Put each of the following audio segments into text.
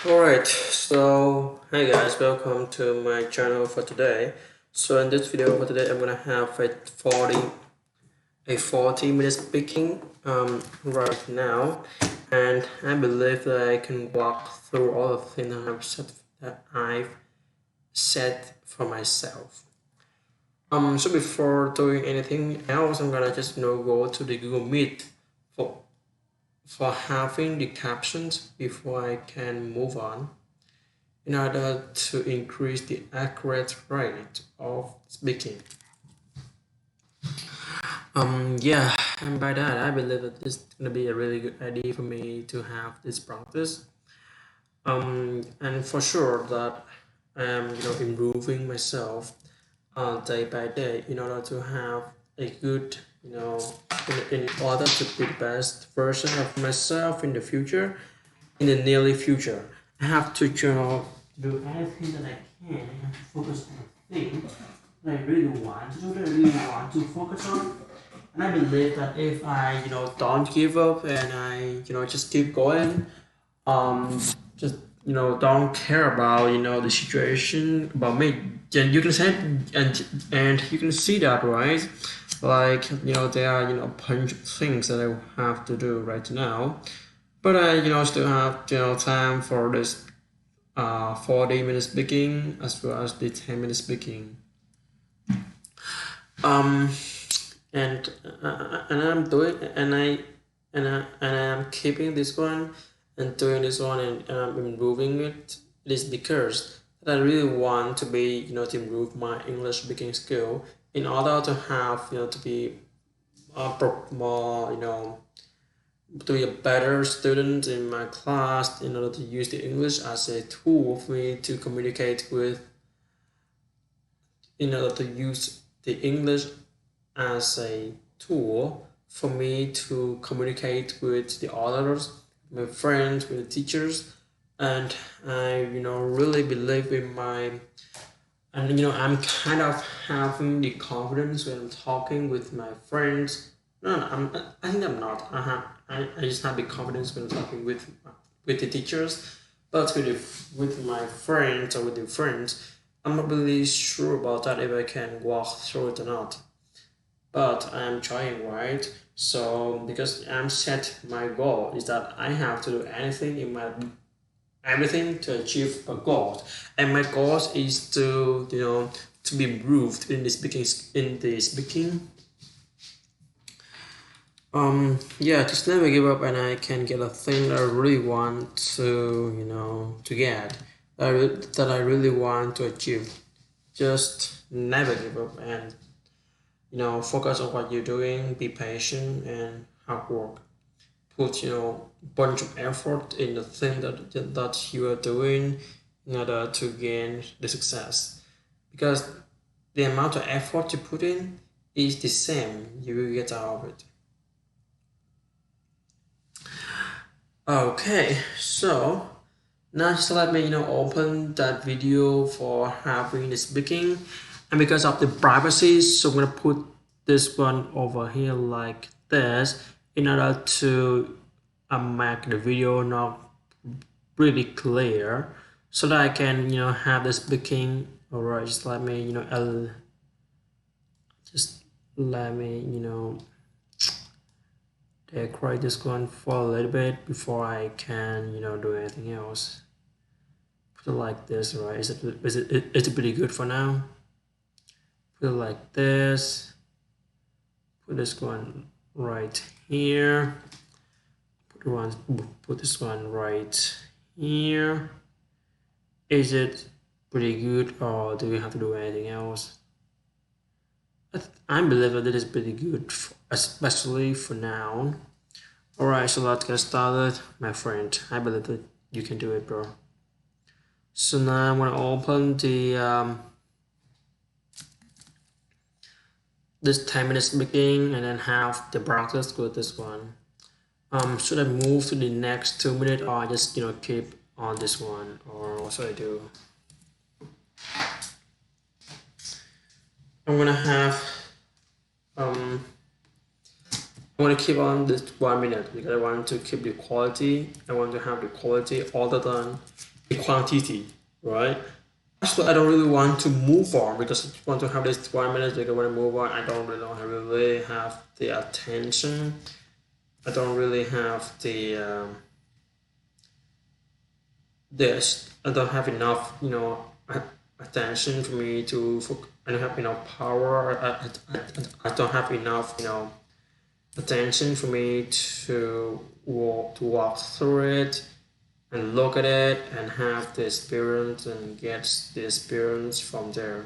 Alright, so hi guys, welcome to my channel for today. So in this video for today, I'm gonna have a 40 minute speaking right now, and I believe that I can walk through all the things that I've set for myself. So before doing anything else, I'm gonna just go to the Google Meet for having the captions before I can move on, in order to increase the accurate rate of speaking. Yeah, and by that I believe that this is gonna be a really good idea for me to have this practice. And for sure that I am improving myself day by day in order to have a good in order to be the best version of myself in the future, in the nearly future. I have to do anything that I can. I have to focus on the thing that I really want to do, that I really want to focus on. And I believe that if I, don't give up and I, just keep going, just, don't care about, the situation about me, then you can say, and you can see that, right? Like, there are, a bunch of things that I have to do right now, but I, still have, time for this 40 minutes speaking as well as the 10 minute speaking. Um, and I'm doing and I'm keeping this one and doing this one, and I'm improving it. It is because that I really want to be, to improve my English speaking skill in order to have, to be more, to be a better student in my class, in order to use the English as a tool for me to communicate with, in order to use the English as a tool for me to communicate with the others, my friends, with the teachers. And I, really believe in my, and I'm kind of having the confidence when I'm talking with my friends. No, I think I'm not. I just have the confidence when I'm talking with the teachers, but with my friends or with the friends, I'm not really sure about that if I can walk through it or not. But I'm trying, right? So because I'm set, my goal is that I have to do anything in my everything to achieve a goal, and my goal is to to be improved in the speaking. Yeah, just never give up, and I can get a thing that I really want to to get, that I really want to achieve. Just never give up, and focus on what you're doing, be patient and hard work. Put bunch of effort in the thing that you are doing in order to gain the success, because the amount of effort you put in is the same you will get out of it. Okay, so now just let me open that video for having the speaking, and because of the privacy, so I'm gonna put this one over here like this in order to make the video not really clear, so that I can have the speaking. Alright, just let me just let me decorate this one for a little bit before I can do anything else. Put it like this, right? Is it pretty good for now? Put it like this. Put this one right here. Put this one right here. Is it pretty good, or do we have to do anything else? I believe that it is pretty good, especially for now. Alright, so let's get started, my friend. I believe that you can do it, bro. So now I'm gonna open the this 10 minute speaking, and then have the practice with this one. Should I move to the next 2 minutes, or just keep on this one, or what should I do? I'm gonna have I'm gonna keep on this 1 minute because I want to keep the quality. I want to have the quality other than a quantity, right? Actually, I don't really want to move on because I just want to have this 1 minute because when I move on, I don't really have the attention. I don't really have this. I don't have enough, attention for me to. I don't have enough power. I don't have enough, attention for me to walk through it and look at it and have the experience and get the experience from there.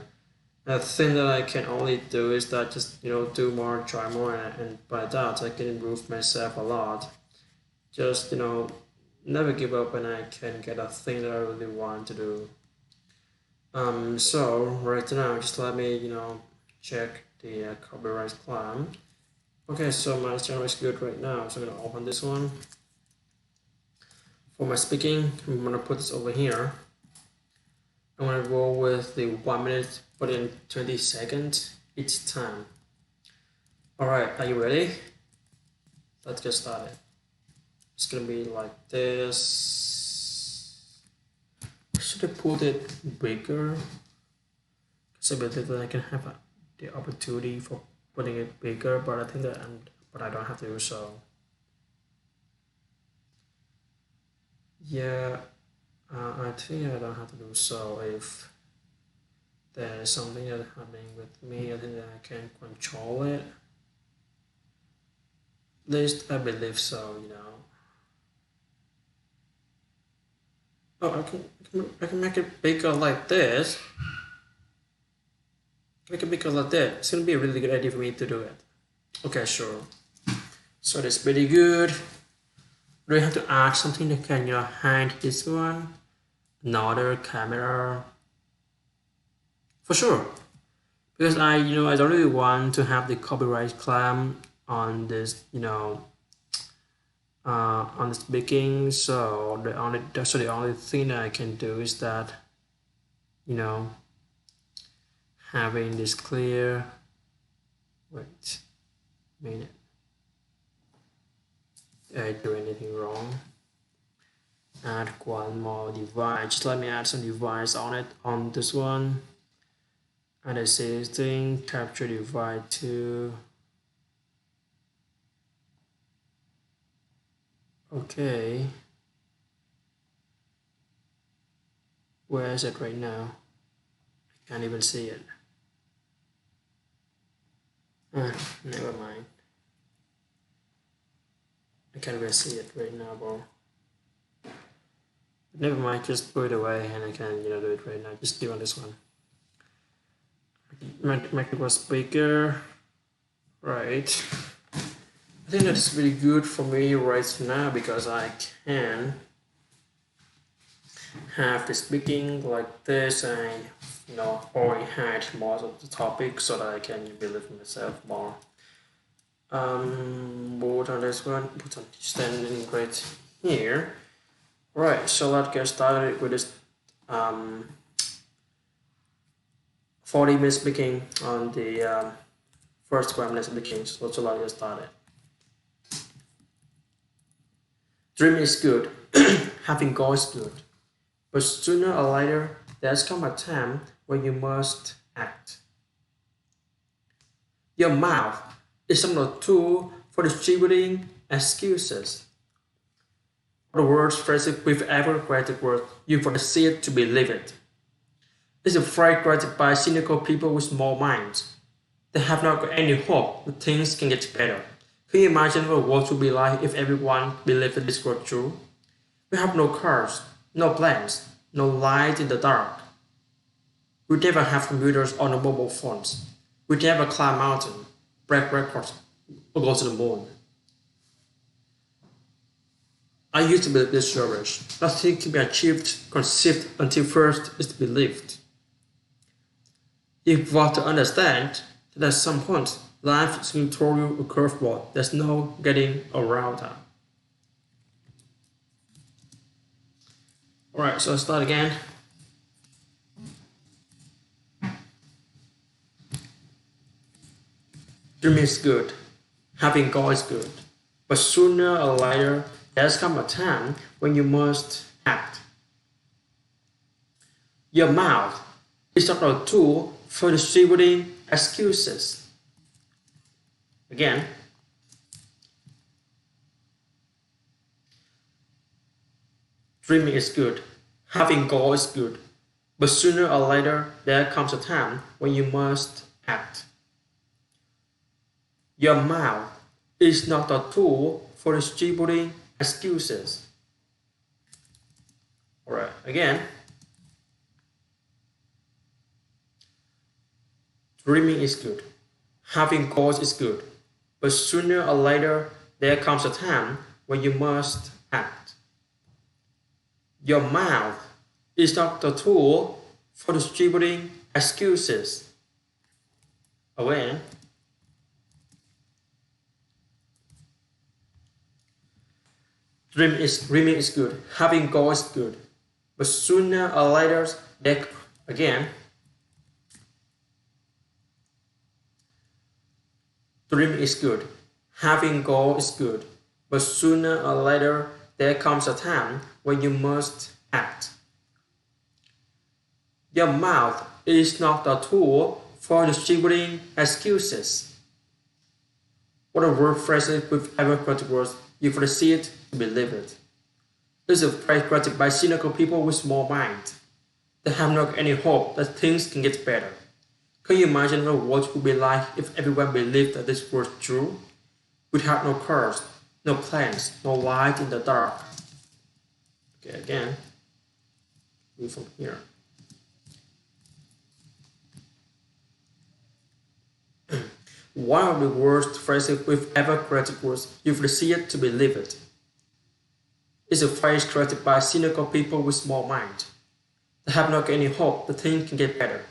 The thing that I can only do is that just do more, try more, and by that I can improve myself a lot. Just never give up, and I can get a thing that I really want to do. So right now, just let me check the copyright claim. Okay, so my channel is good right now, so I'm gonna open this one. For my speaking, I'm gonna put this over here. I'm gonna go with the 1 minute, but in 20 seconds each time. Alright, are you ready? Let's get started. It's gonna be like this. Should I put it bigger? Because I believe that I can have the opportunity for putting it bigger, but I think that but I don't have to do so. Yeah, I think I don't have to do so if there is something that's happening with me. I think that I can control it. At least I believe so. Oh, I can make it bigger like this. Make it bigger like that. It's gonna be a really good idea for me to do it. Okay, sure. So that's pretty good. Do you have to add something that can hide this one? Another camera? For sure. Because I don't really want to have the copyright claim on this, on the speaking. So the only thing that I can do is that, you know, having this clear. Wait a minute. Did I do anything wrong? Add one more device. Just let me add some device on it on this one. Add existing capture device to. Okay. Where is it right now? I can't even see it. Never mind. I can't even see it right now, bro. Never mind, just put it away and I can do it right now. Just do on this one. Make it was bigger. Right. I think that's really good for me right now because I can have the speaking like this and already had most of the topic so that I can believe in myself more. Put on this one, put on standing right here. Right, so let's get started with this 40 minutes speaking on the first 5 minutes speaking. So let's get started. Dreaming is good, having goals is good, but sooner or later there's come a time when you must act. Your mouth is not a tool for distributing excuses. The words phrases with ever greater worth, you proceed to believe it. It's afraid created by cynical people with small minds. They have not got any hope that things can get better. Can you imagine what the world would be like if everyone believed that this was true? We have no cars, no planes, no light in the dark. We never have computers or no mobile phones. We never climb mountain, break records, or go to the moon. I used to believe this rubbish. Nothing can be achieved, conceived until first is believed. If you want to understand that at some point life is going to throw you a curveball, there's no getting around that. Alright, so let's start again. Dreaming is good, having goals is good, but sooner or later there's come a time when you must act. Your mouth is not a tool for distributing excuses. Again, dreaming is good, having goals is good, but sooner or later there comes a time when you must act. Your mouth is not a tool for distributing excuses. Alright, again. Dreaming is good. Having goals is good. But sooner or later there comes a time when you must act. Your mouth is not the tool for distributing excuses. Again. Dreaming is good. Having goals is good. But sooner or later, again, dreaming is good. Having goals is good. But sooner or later, there comes a time when you must act. Your mouth is not a tool for distributing excuses. What a word phrase with ever-correct words, you foresee it to believe it. This is a phrase created by cynical people with small minds. They have not any hope that things can get better. Can you imagine what the world would be like if everyone believed that this was true? We'd have no cars, no plans, no light in the dark. Okay, again, move from here. One of the worst phrases we've ever created was, "You've received to believe it." It's a phrase created by cynical people with small minds. They have not any hope that things can get better.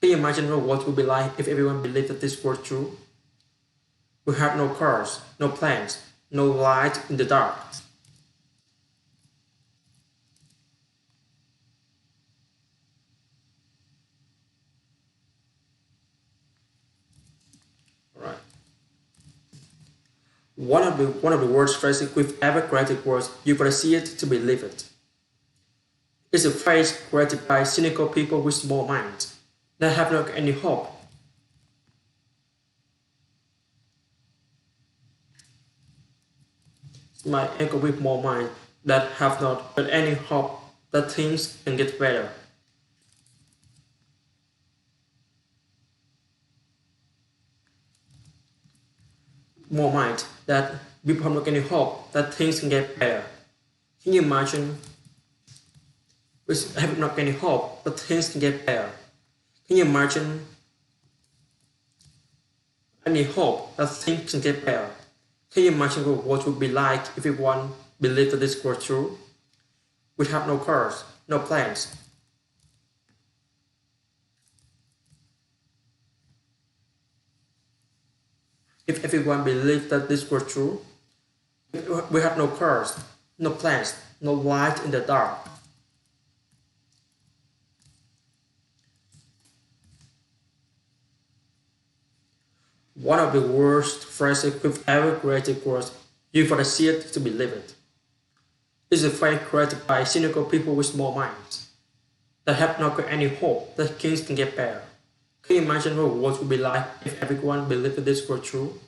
Can you imagine what the world would be like if everyone believed that this was true? We have no cars, no plans, no light in the dark. Alright. One of the worst phrases we've ever created was, "You gotta see it to believe it." It's a phrase created by cynical people with small minds. They have not any hope. My echo with more mind that have not but any hope that things can get better. More mind that people have not any hope that things can get better. Can you imagine? We have not any hope that things can get better. Can you imagine any hope that things can get better? Can you imagine what the world would be like if everyone believed that this was true? We'd have no cars, no plans. If everyone believed that this was true, we have no cars, no plans, no light in the dark. One of the worst phrases we've ever created was, "You gotta see it to believe it." It's a phrase created by cynical people with small minds. They have not got any hope that things can get better. Can you imagine what the world would be like if everyone believed that this was true?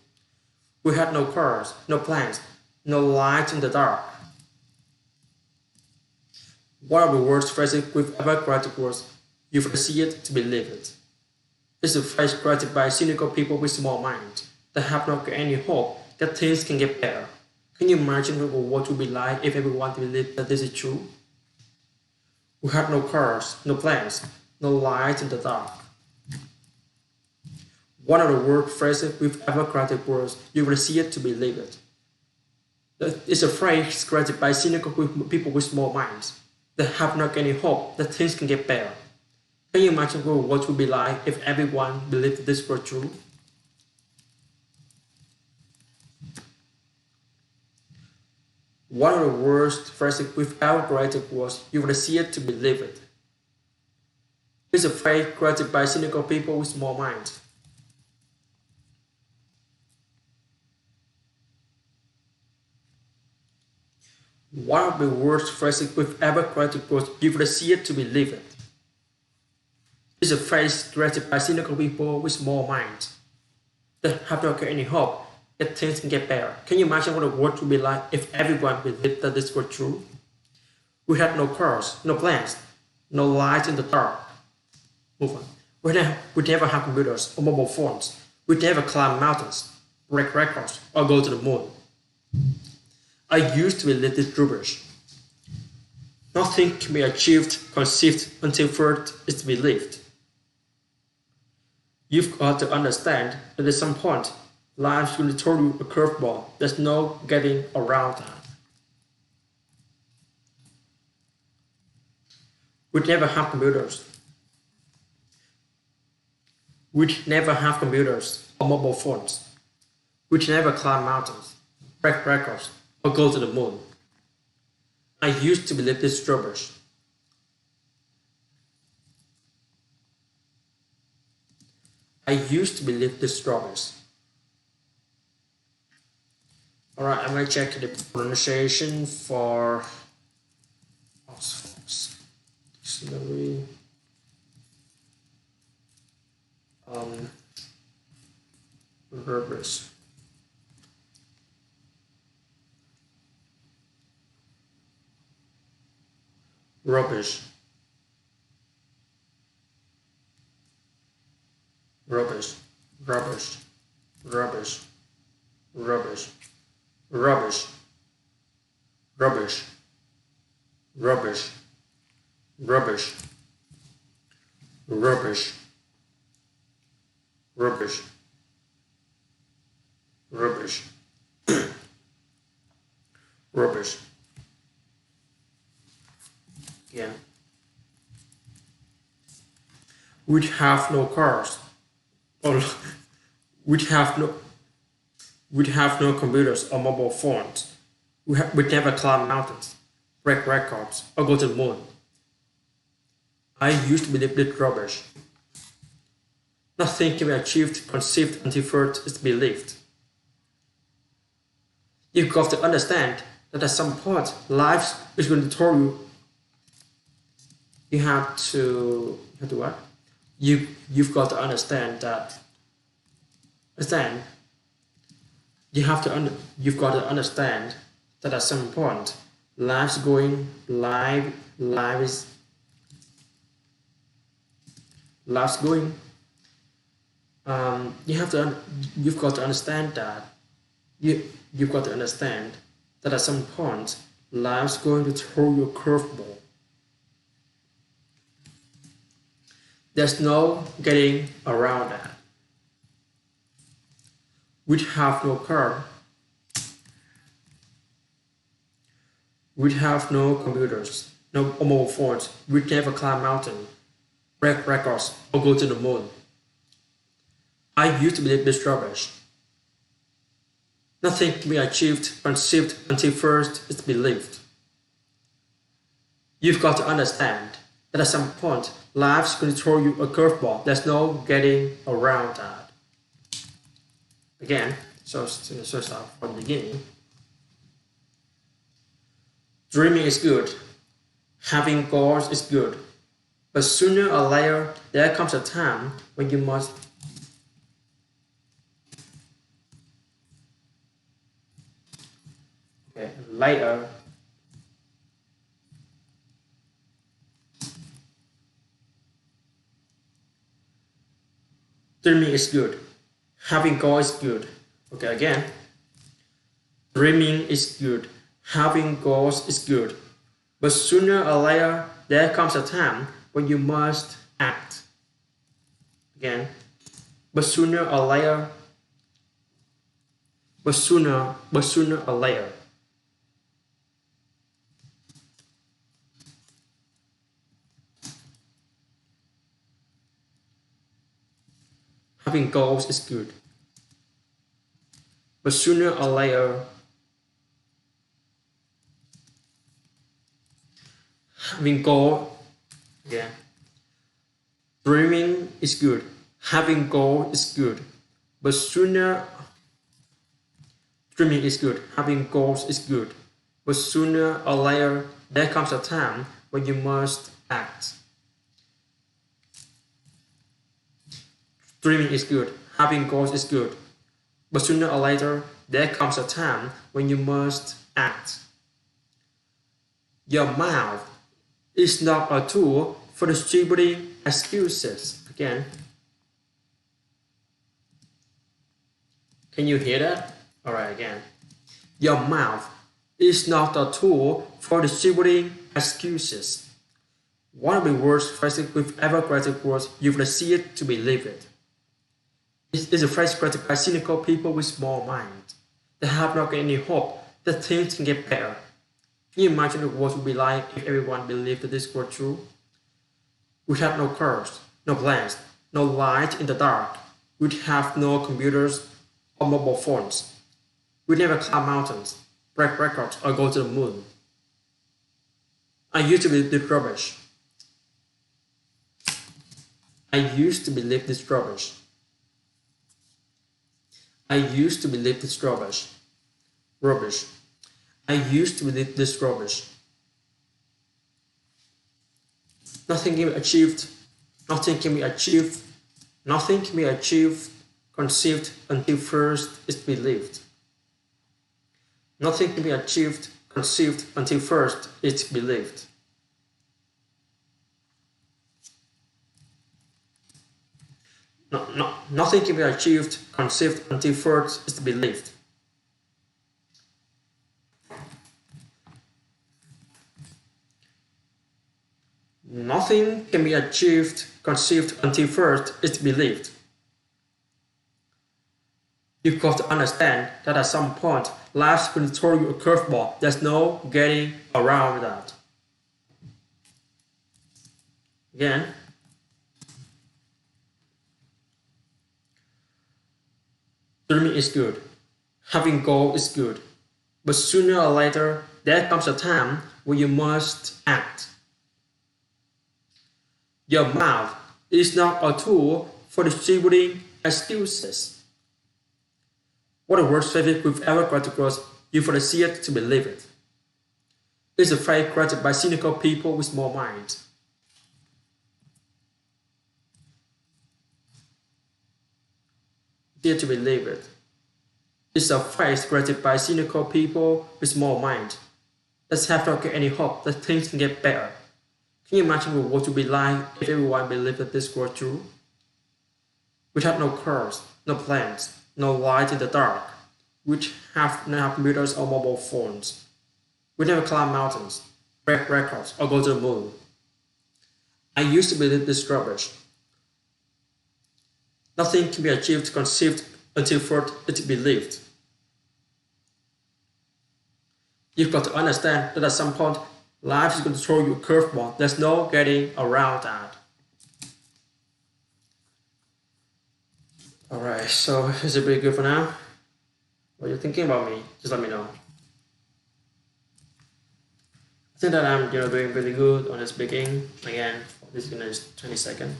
We had no cars, no plans, no light in the dark. One of the worst phrases we've ever created was, "You gotta see it to believe it." It's a phrase created by cynical people with small minds. They have not got any hope that things can get better. Can you imagine what the world would be like if everyone believed that this is true? We had no cars, no plans, no light in the dark. One of the worst phrases we've ever created was, "You will see it to believe it." It's a phrase created by cynical people with small minds. They have not any hope that things can get better. Can you imagine what the world would be like if everyone believed this was true? One of the worst phrases we've ever created was, "You will see it to believe it." It's a phrase created by cynical people with small minds. One of the worst phrases we've ever created was, "You will see it to believe it." is a phrase created by cynical people with small minds. They have not got any hope that things can get better. Can you imagine what the world would be like if everyone believed that this were true? We had no cars, no planes, no lights in the dark. Move on. We'd never have computers or mobile phones. We'd never climb mountains, break records, or go to the moon. I used to believe this rubbish. Nothing can be achieved, conceived, until first it's believed. You've got to understand that at some point, life will throw you a curveball. There's no getting around that. We'd never have computers. We'd never have computers or mobile phones. We'd never climb mountains, break records, or go to the moon. I used to believe this rubbish. I used to believe this rubbish. Alright, I'm going to check the pronunciation for Oxford Dictionary. Rubbish. Rubbish. Rubbish. Rubbish. Rubbish. Rubbish. Rubbish. Rubbish. Rubbish. Rubbish. Rubbish. Rubbish. Rubbish. Rubbish. Yeah. We'd have no cars. Or we'd have no computers or mobile phones. We'd never climb mountains, break records, or go to the moon. I used to believe this rubbish. Nothing can be achieved, conceived until first it's believed. You've got to understand that at some point, life is going to throw you. You have to what? You've got to understand that. You've got to understand that at some point, life's going life is life's going. You've got to understand that you've got to understand that at some point, life's going to throw you a curveball. There's no getting around that. We'd have no car. We'd have no computers, no mobile phones. We'd never climb mountains, break records, or go to the moon. I used to believe this rubbish. Nothing can be achieved, conceived until first it's believed. You've got to understand that at some point, life's going to throw you a curveball. There's no getting around that. Again, so start from the beginning. Dreaming is good. Having goals is good. But sooner or later, there comes a time when you must later. Dreaming is good. Having goals is good. Okay, again. Dreaming is good. Having goals is good. But sooner or later, there comes a time when you must act. Again. But sooner or later. But sooner or later. Having goals is good. But sooner or later, having goal, yeah. Dreaming is good. Having goal is good. But sooner, dreaming is good. Having goals is good. But sooner or later, there comes a time when you must act. Dreaming is good, having goals is good, but sooner or later there comes a time when you must act. Your mouth is not a tool for distributing excuses. Again, can you hear that? Alright, again. Your mouth is not a tool for distributing excuses. One of the worst phrases we've ever created was, "You've got to see it to believe it." It is a phrase created by cynical people with small minds. They have not got any hope that things can get better. Can you imagine what it would be like if everyone believed that this were true? We'd have no cars, no plans, no light in the dark. We'd have no computers or mobile phones. We'd never climb mountains, break records, or go to the moon. I used to believe this rubbish. I used to believe this rubbish. I used to believe this rubbish. Rubbish. I used to believe this rubbish. Nothing can be achieved. Nothing can be achieved. Nothing can be achieved, conceived until first is believed. Nothing can be achieved, conceived until first it's believed. Nothing can be achieved, conceived until first is believed. Nothing can be achieved, conceived until first it's believed. You've got to understand that at some point, life's going to throw you a curveball. There's no getting around that. Again, dreaming is good. Having goals is good. But sooner or later, there comes a time when you must act. Your mouth is not a tool for distributing excuses. What a worst favorite we've ever got across. You've got to see it to believe it. It's a phrase created by cynical people with small minds. See it to believe it. It's a phrase created by cynical people with small minds. Let's have not get any hope that things can get better. Can you imagine what it would be like if everyone believed that this were true? We'd have no cars, no plans, no light in the dark. We'd have no computers or mobile phones. We'd never climb mountains, break records, or go to the moon. I used to believe this rubbish. Nothing can be achieved, conceived, until first it's believed. You've got to understand that at some point, life is going to throw you a curveball. There's no getting around that. Alright, so is it pretty good for now? What are you thinking about me? Just let me know. I think that I'm doing really good on the speaking. Again, this is gonna 20 seconds.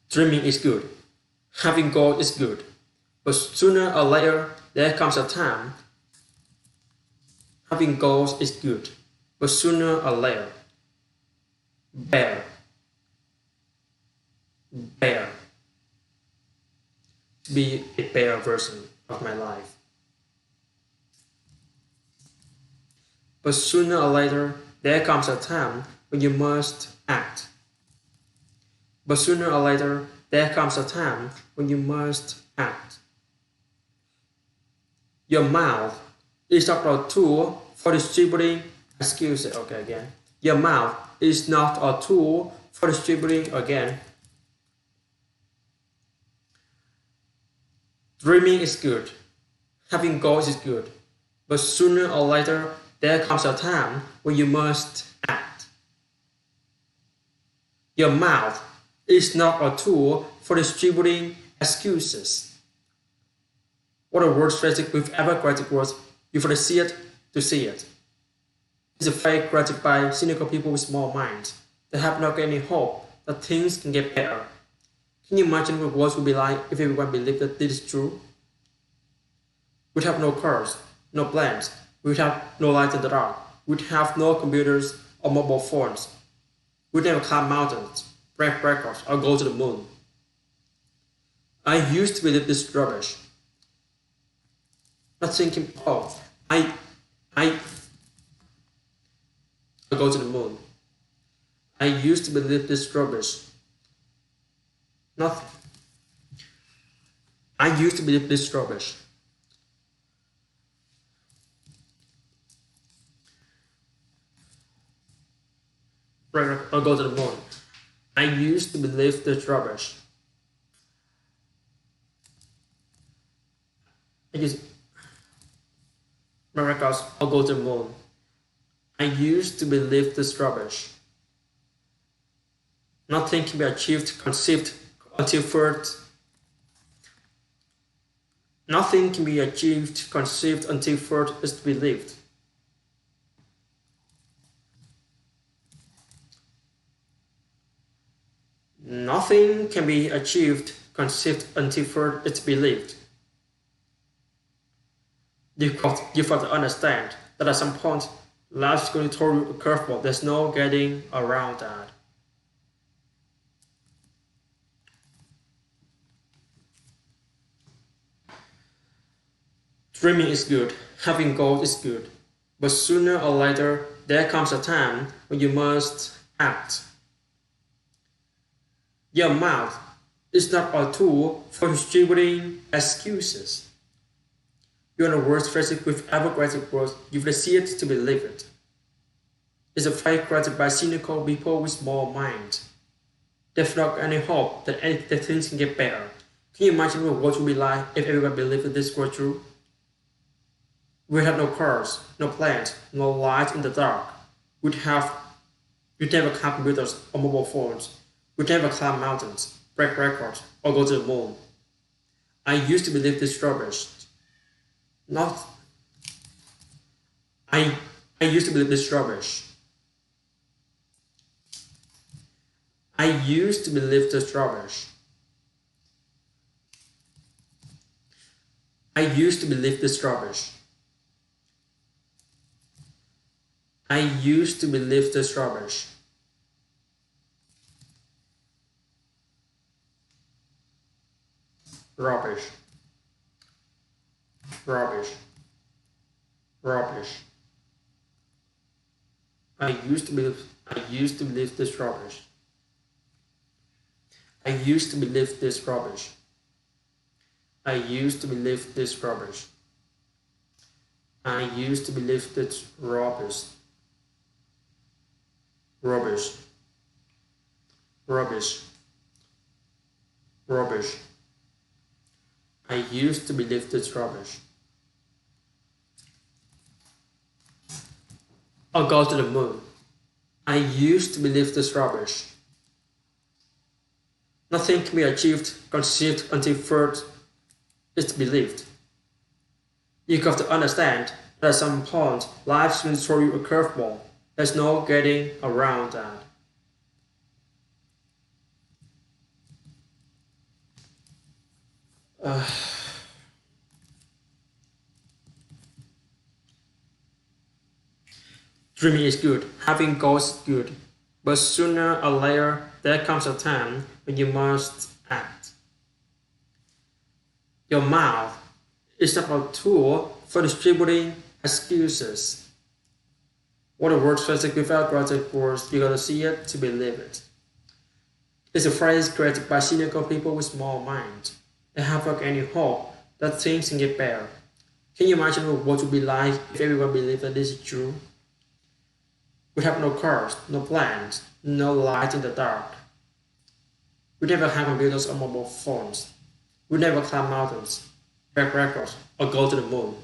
Dreaming is good. Having goals is good. But sooner or later, there comes a time. Having goals is good. But sooner or later, bear. Be a better version of my life. But sooner or later, there comes a time when you must act. But sooner or later, there comes a time when you must act. Your mouth is not a tool for distributing excuses. Okay, again. Your mouth is not a tool for distributing, again. Dreaming is good. Having goals is good. But sooner or later, there comes a time when you must act. Your mouth is not a tool for distributing excuses. What a worst phrase we've ever created was, you've got to see it to see it. It's a phrase created by cynical people with small minds. They have not got any hope that things can get better. Can you imagine what world would be like if everyone believed that this is true? We'd have no cars, no plans. We'd have no light in the dark. We'd have no computers or mobile phones. We'd never climb mountains, break records, or go to the moon. I used to believe this rubbish. Not thinking, oh, I I'll go to the moon. I used to believe this rubbish. Not. I used to believe this rubbish. I'll go to the moon. I used to believe this rubbish. I used miracles. I'll go to the moon. I used to believe this rubbish. Nothing can be achieved, conceived until first. Nothing can be achieved, conceived until first is believed. Nothing can be achieved, conceived until first it's believed. You've got to understand that at some point, life's going to throw you a curveball. There's no getting around that. Dreaming is good, having goals is good, but sooner or later there comes a time when you must act. Your mouth is not a tool for distributing excuses. You're the worst phrase with ever created words. You've received it to believe it. It's a phrase created by cynical people with small minds. There's not any hope that things can get better. Can you imagine what it would be like if everyone believed this were true? We had no cars, no planes, no light in the dark. We'd never have computers or mobile phones. We'd never climb mountains, break records, or go to the moon. I used to believe this rubbish. Not. I used to believe this rubbish. I used to believe this rubbish. I used to believe this rubbish. I used to believe this rubbish. Rubbish. Rubbish. Rubbish. I used to believe this rubbish. I used to believe this rubbish. I used to believe this rubbish. I used to believe this rubbish. Rubbish. Rubbish. Rubbish. I used to believe this rubbish. I'll go to the moon. I used to believe this rubbish. Nothing can be achieved, conceived until first it's believed. You have to understand that at some point, life's going to throw you a curveball. There's no getting around that. Dreaming is good, having goals is good, but sooner or later there comes a time when you must act. Your mouth is not a tool for distributing excuses. What a word phrase without granted words, you gotta see it to believe it. It's a phrase created by cynical people with small minds. They have not any hope that things can get better. Can you imagine what it would be like if everyone believed that this is true? We have no cars, no plans, no light in the dark. We never have computers or mobile phones. We never climb mountains, break records, or go to the moon.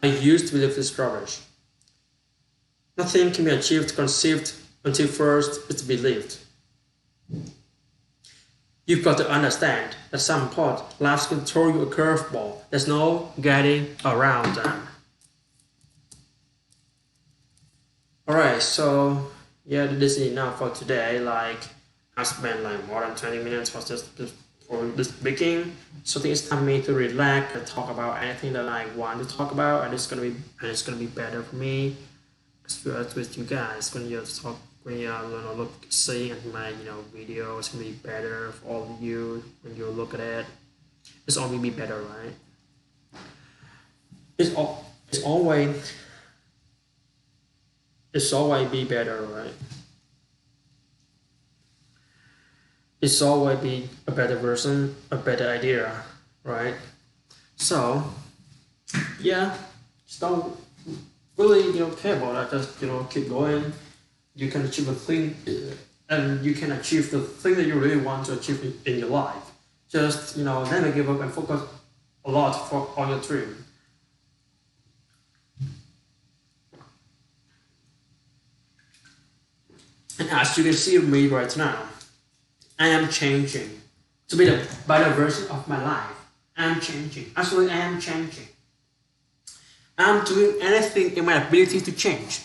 I used to believe this rubbish. Nothing can be achieved, conceived, until first it's believed. You've got to understand that at some point, life's going to throw you a curveball. There's no getting around that. Alright, so yeah, this is enough for today. Like, I spent like more than 20 minutes for this speaking. So I think it's time for me to relax and talk about anything that I want to talk about, and it's gonna be better for me. With you guys, gonna just talk when you look seeing at my video, it's gonna be better for all of you when you look at it. It's always be better, right? It's always be better, right? It's always be a better version, a better idea, right? So yeah, just don't really care about that. Just keep going. You can achieve a thing, and you can achieve the thing that you really want to achieve in your life. Just never give up and focus a lot on your dream. And as you can see me right now, I am changing to be the better version of my life. I am changing. Actually, I am changing. I'm doing anything in my ability to change.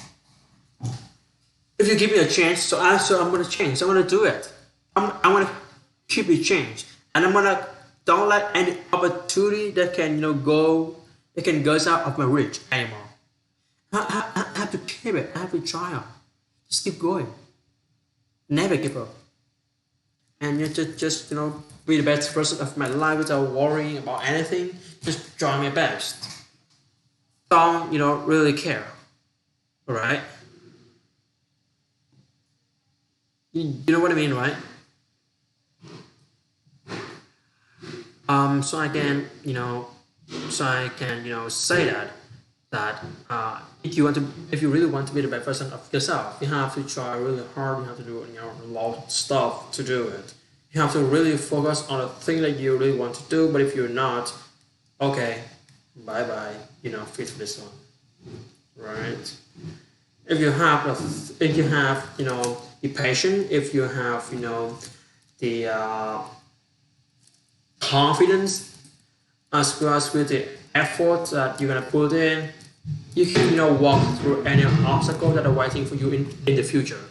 If you give me a chance, so I'm gonna change. I'm gonna do it. I'm gonna keep it change, and I'm gonna don't let any opportunity that can go out of my reach anymore. I have to keep it. I have to try on. Just keep going. Never give up. And you just be the best version of my life without worrying about anything. Just try my best. Don't really care. All right. You know what I mean, right? So I can say that if you really want to be the best version of yourself, you have to try really hard. You have to do a lot of stuff to do it. You have to really focus on the thing that you really want to do. But if you're not, okay, bye bye. Fit this one, right? If you have the passion, if you have the confidence, as well as with the effort that you're gonna put in, you can walk through any obstacle that are waiting for you in the future.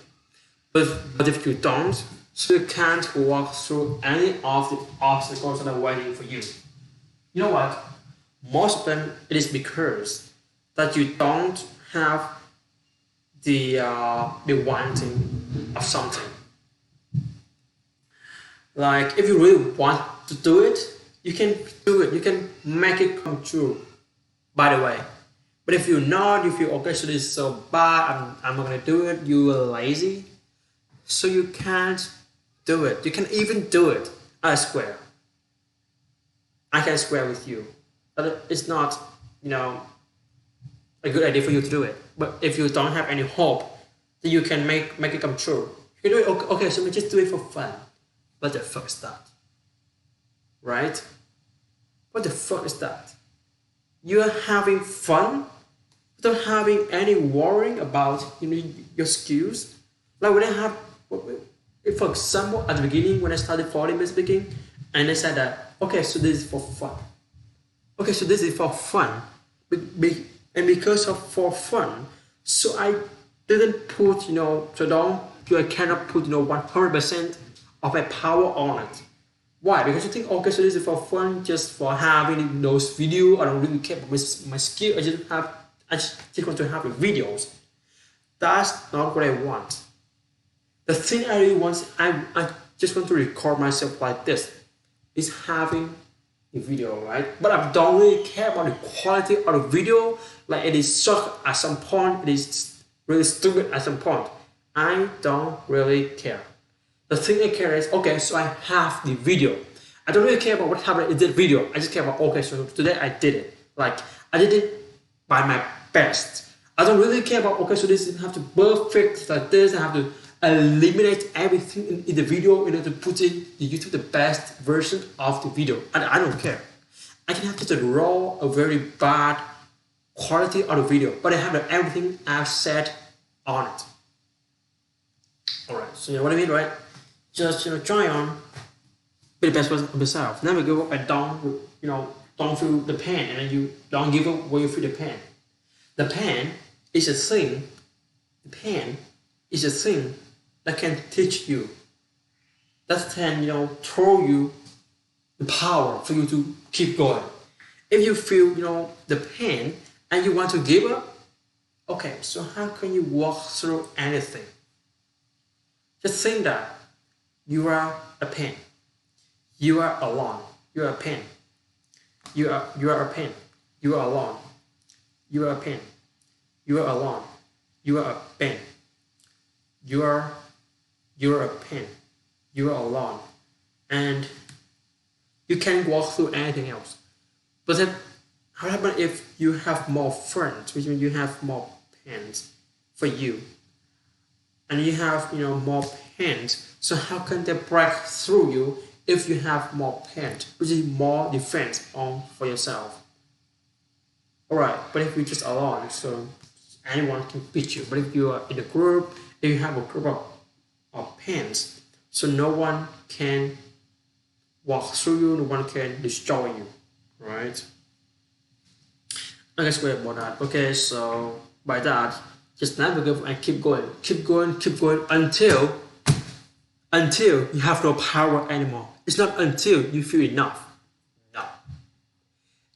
But if you don't, so you can't walk through any of the obstacles that are waiting for you. You know what? Most of them it is because that you don't have the wanting of something. Like if you really want to do it, you can do it. You can make it come true. By the way, but if you're not, you feel okay, so this is so bad. I'm not gonna do it. You are lazy, so you can't do it. You can even do it. I swear. I can swear with you that it's not a good idea for you to do it. But if you don't have any hope that you can make it come true, you can do it. Okay, so we just do it for fun. What the fuck is that? Right? What the fuck is that? You are having fun without having any worrying about your skills. Like when I have, for example, at the beginning when I started falling speaking, and I said that okay, so this is for fun. Okay, so this is for fun, and because of for fun, so I didn't put I cannot put 100% of my power on it. Why? Because you think okay, so this is for fun, just for having those videos. I don't really care about my skill. I just want to have the videos. That's not what I want. The thing I really want, I just want to record myself like this. Is having the video, right? But I don't really care about the quality of the video. Like it is suck at some point. It is really stupid at some point. I don't really care. The thing I care is okay, so I have the video. I don't really care about what happened in the video. I just care about okay, so today I did it. Like I did it by my best. I don't really care about okay, so this have to perfect like this. I have to eliminate everything in the video in order to put in the YouTube the best version of the video. And I don't care. I can have just a raw, a very bad quality of the video, but I have everything I've said on it. Alright, so you know what I mean, right? Just try on, be the best version of yourself. Never give up and don't feel the pain, and then you don't give up when you feel the pain. The pain is a thing. The pain is a thing that can teach you. That can throw you the power for you to keep going. If you feel the pain and you want to give up, okay, so how can you walk through anything? Just think that you are a pen. You are alone. You are a pen. You are a pen. You are alone. You are a pen. You are alone. You are a pen. You are you are a pen. You are alone. And you can walk through anything else. But then how about if you have more friends, which means you have more pens for you, and you have more pens. So how can they break through you if you have more pens, which is more defense on for yourself? All right, but if you're just alone, so anyone can beat you. But if you are in a group, if you have a group of pens, so no one can walk through you, no one can destroy you, right? I guess we're about that. Okay, so by that, just never give and keep going, keep going, keep going until you have no power anymore. It's not until you feel enough. No.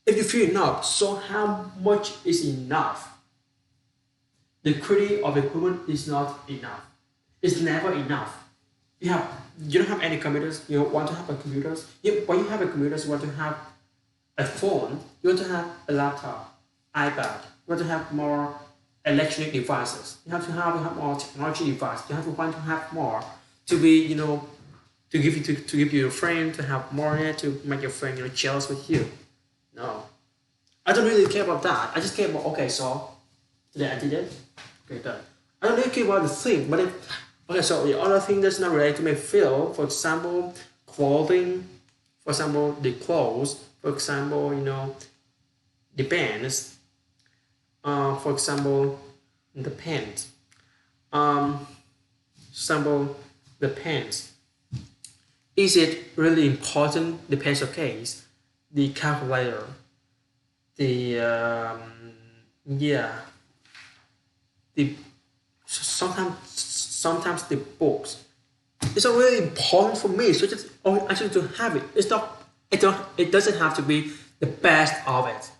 If you feel enough, so how much is enough? The quality of equipment is not enough. It's never enough. You don't have any computers. You want to have a computers. When you have a computers, you want to have a phone. You want to have a laptop, iPad. You want to have more electronic devices. You have more technology devices. You want to have more to be to give you your friend, to have more in it, to make your friend jealous with you. No, I don't really care about that. I just care about, okay, so today I did it. Okay, done. I don't really care about the thing, but okay, so the other thing that's not related to my field, for example, clothing, for example, the clothes, for example, the pants, for example, the pants, example, the pants. Is it really important? Depends on case. The calculator, the yeah, the sometimes the books. It's not really important for me. So just actually to have it. It's not. It doesn't have to be the best of it.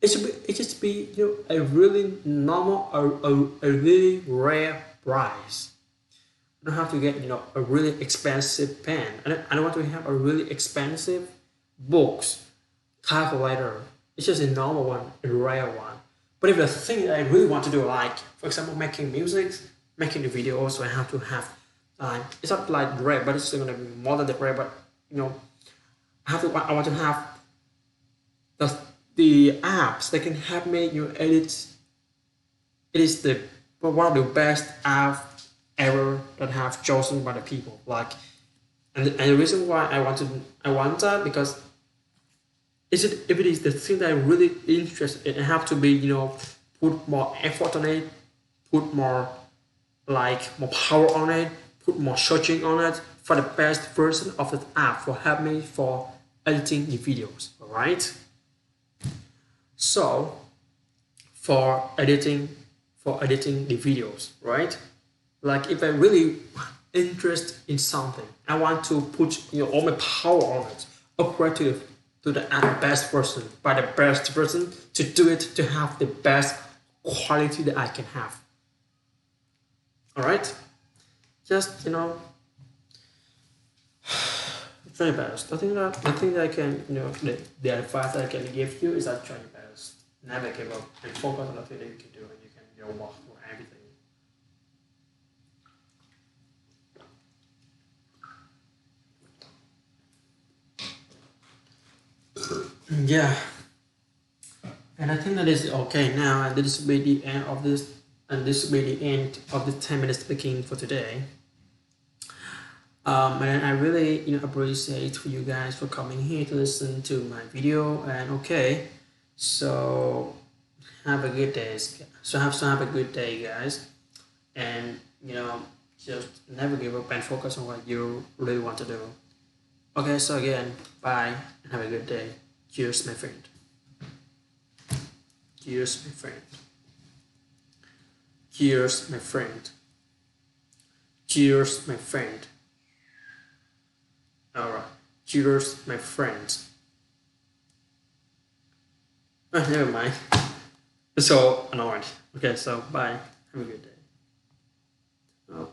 It just be a really normal a really rare prize. I don't have to get a really expensive pen. I don't want to have a really expensive books, calculator. It's just a normal one, a rare one. But if the thing that I really want to do, like for example making music, making the videos, so I have to have it's not like rare, but it's gonna be more than the rare. But I want to have the apps that can help me edit. It is the one of the best apps ever that have chosen by the people. Like, and the reason why I want that because if it is the thing that I'm really interested in, I have to be put more effort on it, put more more power on it, put more searching on it for the best version of the app for help me for editing the videos. All right. So for editing the videos, right? Like if I'm really interested in something, I want to put all my power on it, upgrade to the best person, by the best person to do it to have the best quality that I can have. All right, just try your best. The thing that I can the advice that I can give you is that try your best. Never give up and focus on the thing that you can do, and you can walk through everything. Yeah, and I think that is okay now, and this will be the end of this, and this will be the end of the 10 minutes speaking for today. And I really appreciate for you guys for coming here to listen to my video. And okay, so have a good day. So have a good day, guys, and just never give up and focus on what you really want to do. Okay, so again, bye and have a good day. Cheers, my friend. Cheers, my friend. Cheers, my friend. Cheers, my friend. Alright. Cheers, my friends. Never mind. It's so annoying. Okay, so bye. Have a good day. Oh,